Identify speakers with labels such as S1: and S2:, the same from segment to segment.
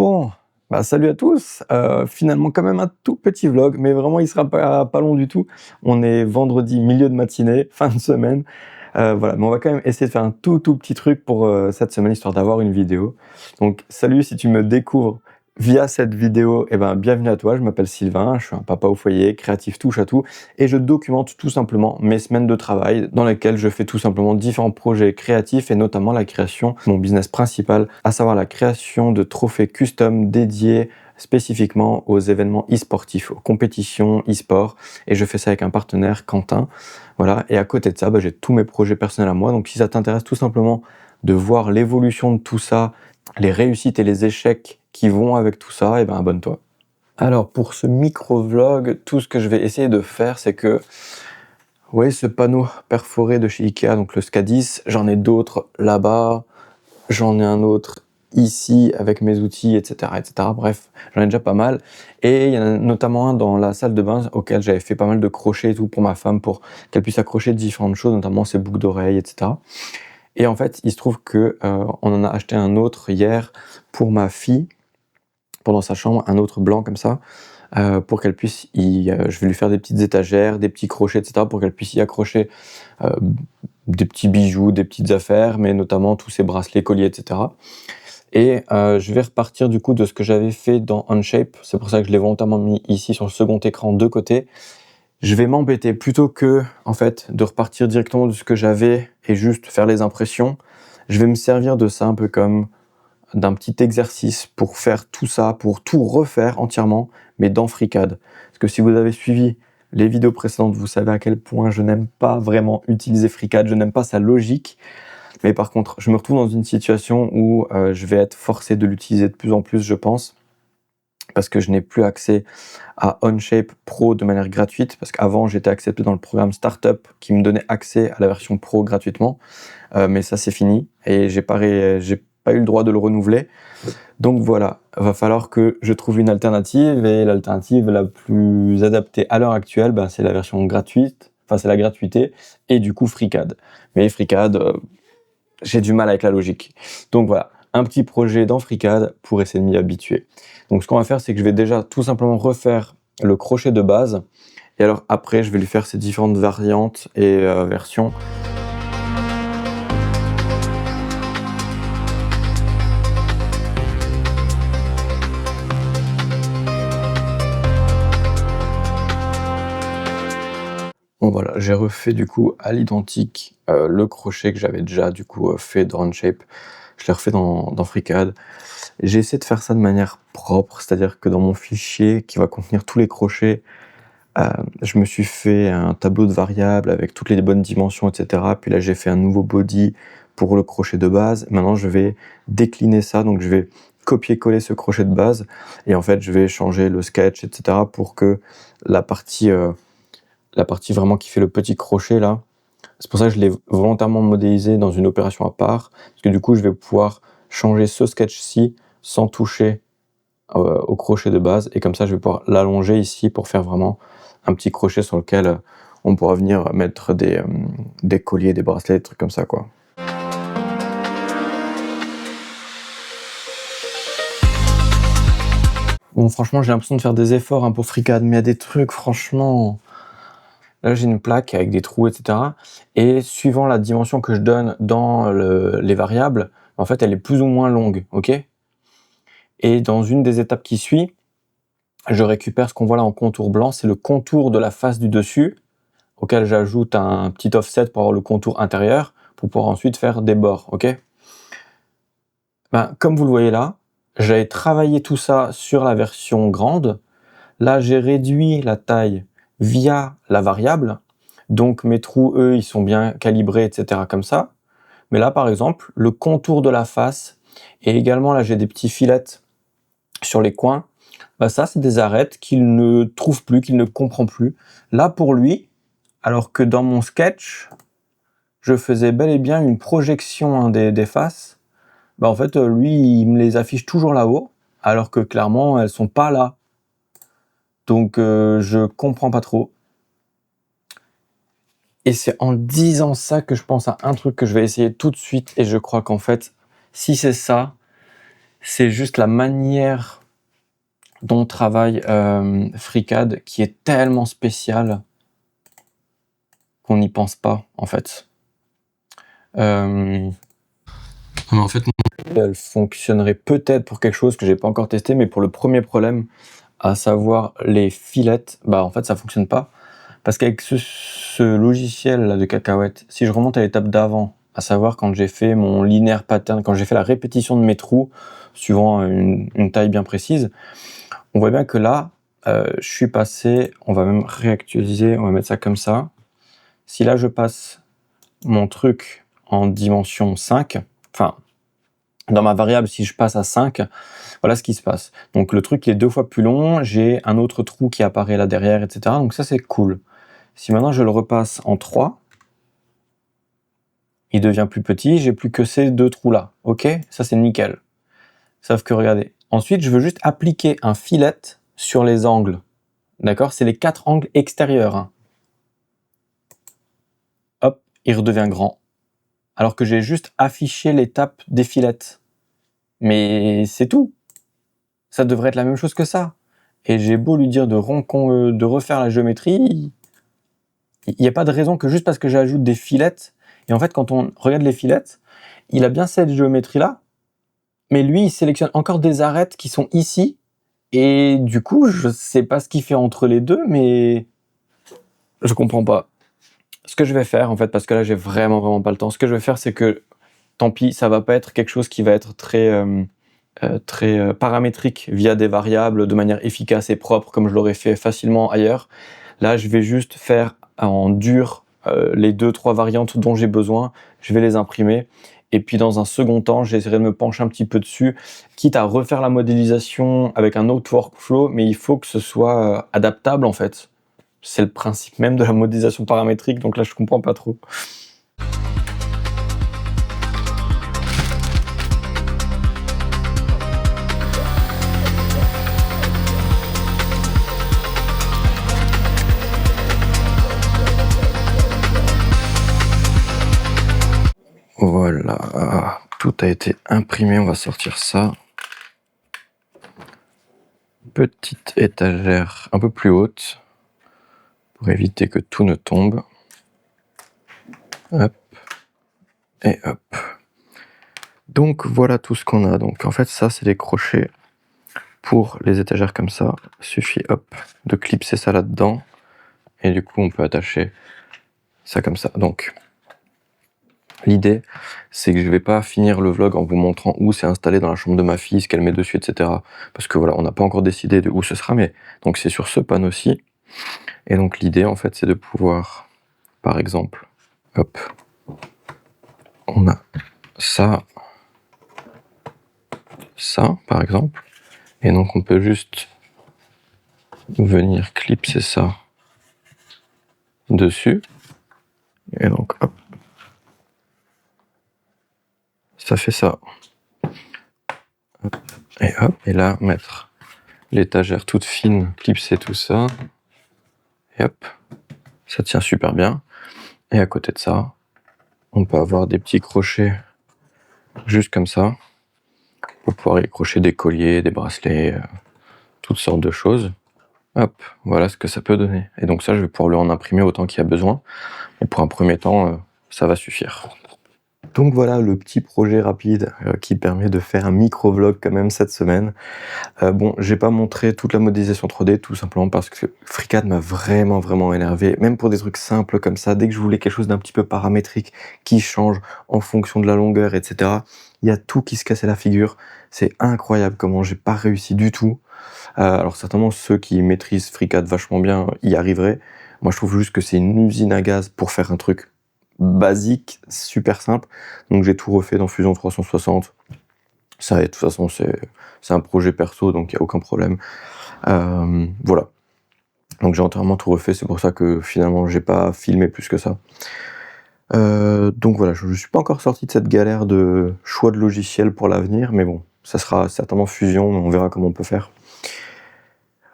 S1: Bon, salut à tous. Finalement quand même un tout petit vlog, mais vraiment il sera pas long du tout. On est vendredi, milieu de matinée, fin de semaine. Voilà, mais on va quand même essayer de faire un tout petit truc pour, cette semaine, histoire d'avoir une vidéo. Donc salut, si tu me découvres via cette vidéo, eh ben, bienvenue à toi. Je m'appelle Sylvain, je suis un papa au foyer, créatif touche à tout et je documente tout simplement mes semaines de travail dans lesquelles je fais tout simplement différents projets créatifs et notamment la création de mon business principal, à savoir la création de trophées custom dédiés spécifiquement aux événements e-sportifs, aux compétitions e-sport, et je fais ça avec un partenaire, Quentin. Voilà, et à côté de ça, j'ai tous mes projets personnels à moi. Donc si ça t'intéresse tout simplement de voir l'évolution de tout ça, les réussites et les échecs qui vont avec tout ça, abonne-toi. Alors pour ce micro-vlog, tout ce que je vais essayer de faire, c'est que, oui, ce panneau perforé de chez Ikea, donc le SK10, j'en ai d'autres là-bas, j'en ai un autre ici avec mes outils, etc., etc. Bref, j'en ai déjà pas mal. Et il y en a notamment un dans la salle de bain auquel j'avais fait pas mal de crochets et tout pour ma femme, pour qu'elle puisse accrocher différentes choses, notamment ses boucles d'oreilles, etc. Et en fait, il se trouve que on en a acheté un autre hier pour ma fille, pendant sa chambre, un autre blanc comme ça, pour qu'elle puisse je vais lui faire des petites étagères, des petits crochets, etc., pour qu'elle puisse y accrocher euh, des petits bijoux, des petites affaires, mais notamment tous ces bracelets, colliers, etc. Et je vais repartir du coup de ce que j'avais fait dans Onshape. C'est pour ça que je l'ai volontairement mis ici sur le second écran de côté. Je vais m'embêter plutôt que, en fait, de repartir directement de ce que j'avais et juste faire les impressions. Je vais me servir de ça un peu comme d'un petit exercice pour faire tout ça, pour tout refaire entièrement, mais dans FreeCAD. Parce que si vous avez suivi les vidéos précédentes, vous savez à quel point je n'aime pas vraiment utiliser FreeCAD, je n'aime pas sa logique. Mais par contre, je me retrouve dans une situation où je vais être forcé de l'utiliser de plus en plus, je pense, parce que je n'ai plus accès à Onshape Pro de manière gratuite, parce qu'avant j'étais accepté dans le programme Startup qui me donnait accès à la version Pro gratuitement, mais ça c'est fini et j'ai pas eu le droit de le renouveler. Donc voilà, va falloir que je trouve une alternative, et l'alternative la plus adaptée à l'heure actuelle, c'est la version gratuite, enfin c'est la gratuité, et du coup FreeCAD. Mais FreeCAD, j'ai du mal avec la logique. Donc voilà, un petit projet dans FreeCAD pour essayer de m'y habituer. Donc ce qu'on va faire, c'est que je vais déjà tout simplement refaire le crochet de base, et alors après je vais lui faire ces différentes variantes et versions. Bon voilà, j'ai refait du coup à l'identique le crochet que j'avais déjà du coup fait dans Onshape. Je l'ai refait dans FreeCAD. J'ai essayé de faire ça de manière propre, c'est-à-dire que dans mon fichier qui va contenir tous les crochets, je me suis fait un tableau de variables avec toutes les bonnes dimensions, etc. Puis là, j'ai fait un nouveau body pour le crochet de base. Maintenant, je vais décliner ça, donc je vais copier-coller ce crochet de base, et en fait, je vais changer le sketch, etc. pour que la partie vraiment qui fait le petit crochet là, c'est pour ça que je l'ai volontairement modélisé dans une opération à part, parce que du coup, je vais pouvoir changer ce sketch-ci sans toucher au crochet de base, et comme ça je vais pouvoir l'allonger ici pour faire vraiment un petit crochet sur lequel on pourra venir mettre des colliers, des bracelets, des trucs comme ça quoi. Bon, franchement j'ai l'impression de faire des efforts pour FreeCAD, mais il y a des trucs franchement... Là j'ai une plaque avec des trous, etc. Et suivant la dimension que je donne dans les variables, en fait elle est plus ou moins longue, ok. Et dans une des étapes qui suit, je récupère ce qu'on voit là en contour blanc, c'est le contour de la face du dessus, auquel j'ajoute un petit offset pour avoir le contour intérieur, pour pouvoir ensuite faire des bords, ok. Comme vous le voyez là, j'avais travaillé tout ça sur la version grande. Là, j'ai réduit la taille via la variable, donc mes trous, eux, ils sont bien calibrés, etc. comme ça. Mais là, par exemple, le contour de la face, et également là, j'ai des petits filets sur les coins, ça, c'est des arêtes qu'il ne trouve plus, qu'il ne comprend plus. Là, pour lui, alors que dans mon sketch, je faisais bel et bien une projection des faces, en fait, lui, il me les affiche toujours là-haut, alors que clairement, elles sont pas là. Donc, je comprends pas trop. Et c'est en disant ça que je pense à un truc que je vais essayer tout de suite, et je crois qu'en fait, si c'est ça, c'est juste la manière dont travaille FreeCAD qui est tellement spéciale qu'on n'y pense pas, en fait. Mais en fait, elle fonctionnerait peut-être pour quelque chose que j'ai pas encore testé, mais pour le premier problème, à savoir les filets, bah en fait ça fonctionne pas. Parce qu'avec ce logiciel là de Cacahuète, si je remonte à l'étape d'avant, à savoir quand j'ai fait mon linear pattern, quand j'ai fait la répétition de mes trous, suivant une taille bien précise, on voit bien que là, je suis passé, on va même réactualiser, on va mettre ça comme ça. Si là je passe mon truc en dimension 5, enfin, dans ma variable, si je passe à 5, voilà ce qui se passe. Donc le truc est 2 fois plus long, j'ai un autre trou qui apparaît là derrière, etc. Donc ça c'est cool. Si maintenant je le repasse en 3, il devient plus petit, j'ai plus que ces 2 trous là. Ok, ça c'est nickel. Sauf que regardez, ensuite je veux juste appliquer un filet sur les angles. D'accord, c'est les 4 angles extérieurs. Hein. Hop, il redevient grand. Alors que j'ai juste affiché l'étape des filets. Mais c'est tout. Ça devrait être la même chose que ça. Et j'ai beau lui dire de refaire la géométrie, il n'y a pas de raison que juste parce que j'ajoute des filets, et en fait quand on regarde les filets, il a bien cette géométrie-là, mais lui il sélectionne encore des arêtes qui sont ici, et du coup je sais pas ce qu'il fait entre les deux, mais je comprends pas. Ce que je vais faire en fait, parce que là j'ai vraiment pas le temps, ce que je vais faire c'est que, tant pis, ça va pas être quelque chose qui va être très paramétrique via des variables de manière efficace et propre comme je l'aurais fait facilement ailleurs. Là, je vais juste faire en dur les 2-3 variantes dont j'ai besoin, je vais les imprimer. Et puis dans un second temps, j'essaierai de me pencher un petit peu dessus, quitte à refaire la modélisation avec un autre workflow, mais il faut que ce soit adaptable en fait. C'est le principe même de la modélisation paramétrique, donc là je comprends pas trop. Voilà, tout a été imprimé, on va sortir ça. Petite étagère un peu plus haute pour éviter que tout ne tombe. Hop et hop. Donc voilà tout ce qu'on a. Donc en fait ça c'est des crochets pour les étagères comme ça. Il suffit hop de clipser ça là-dedans et du coup on peut attacher ça comme ça. Donc l'idée, c'est que je vais pas finir le vlog en vous montrant où c'est installé dans la chambre de ma fille, ce qu'elle met dessus, etc. Parce que voilà, on n'a pas encore décidé de où ce sera, mais donc c'est sur ce panneau-ci. Et donc l'idée, en fait, c'est de pouvoir, par exemple, hop, on a ça, par exemple. Et donc on peut juste venir clipser ça dessus. Et donc hop, ça fait ça. Hop, et hop, et là mettre l'étagère toute fine, clipser tout ça, et hop, ça tient super bien. Et à côté de ça, on peut avoir des petits crochets juste comme ça, pour pouvoir y accrocher des colliers, des bracelets, toutes sortes de choses. Hop, voilà ce que ça peut donner. Et donc ça, je vais pouvoir lui en imprimer autant qu'il y a besoin. Et pour un premier temps, ça va suffire. Donc voilà le petit projet rapide qui permet de faire un micro-vlog quand même cette semaine. Bon, j'ai pas montré toute la modélisation 3D tout simplement parce que FreeCAD m'a vraiment énervé. Même pour des trucs simples comme ça, dès que je voulais quelque chose d'un petit peu paramétrique qui change en fonction de la longueur, etc. Il y a tout qui se cassait la figure. C'est incroyable comment j'ai pas réussi du tout. Alors certainement ceux qui maîtrisent FreeCAD vachement bien y arriveraient. Moi je trouve juste que c'est une usine à gaz pour faire un truc basique, super simple. Donc j'ai tout refait dans Fusion 360. Ça, de toute façon, c'est un projet perso, donc il n'y a aucun problème. Voilà. Donc j'ai entièrement tout refait, c'est pour ça que finalement j'ai pas filmé plus que ça. Donc voilà, je ne suis pas encore sorti de cette galère de choix de logiciel pour l'avenir, mais bon, ça sera certainement Fusion, on verra comment on peut faire.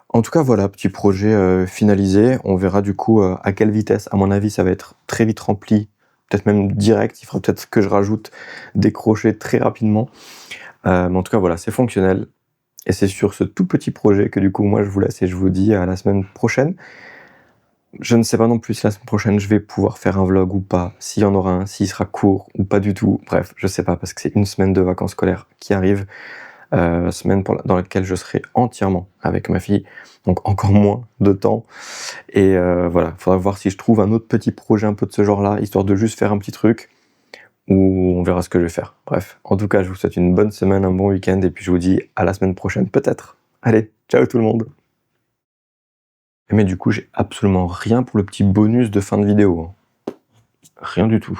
S1: En tout cas, voilà, petit projet finalisé. On verra du coup à quelle vitesse. À mon avis, ça va être très vite rempli, peut-être même direct. Il faudra peut-être que je rajoute des crochets très rapidement. Mais en tout cas, voilà, c'est fonctionnel et c'est sur ce tout petit projet que du coup, moi, je vous laisse et je vous dis à la semaine prochaine. Je ne sais pas non plus si la semaine prochaine, je vais pouvoir faire un vlog ou pas, s'il y en aura un, s'il sera court ou pas du tout. Bref, je sais pas parce que c'est une semaine de vacances scolaires qui arrive, semaine dans laquelle je serai entièrement avec ma fille, donc encore moins de temps et voilà, il faudra voir si je trouve un autre petit projet un peu de ce genre-là, histoire de juste faire un petit truc ou on verra ce que je vais faire. Bref, en tout cas, je vous souhaite une bonne semaine, un bon week-end et puis je vous dis à la semaine prochaine peut-être. Allez, ciao tout le monde! Mais du coup, j'ai absolument rien pour le petit bonus de fin de vidéo, hein. Rien du tout.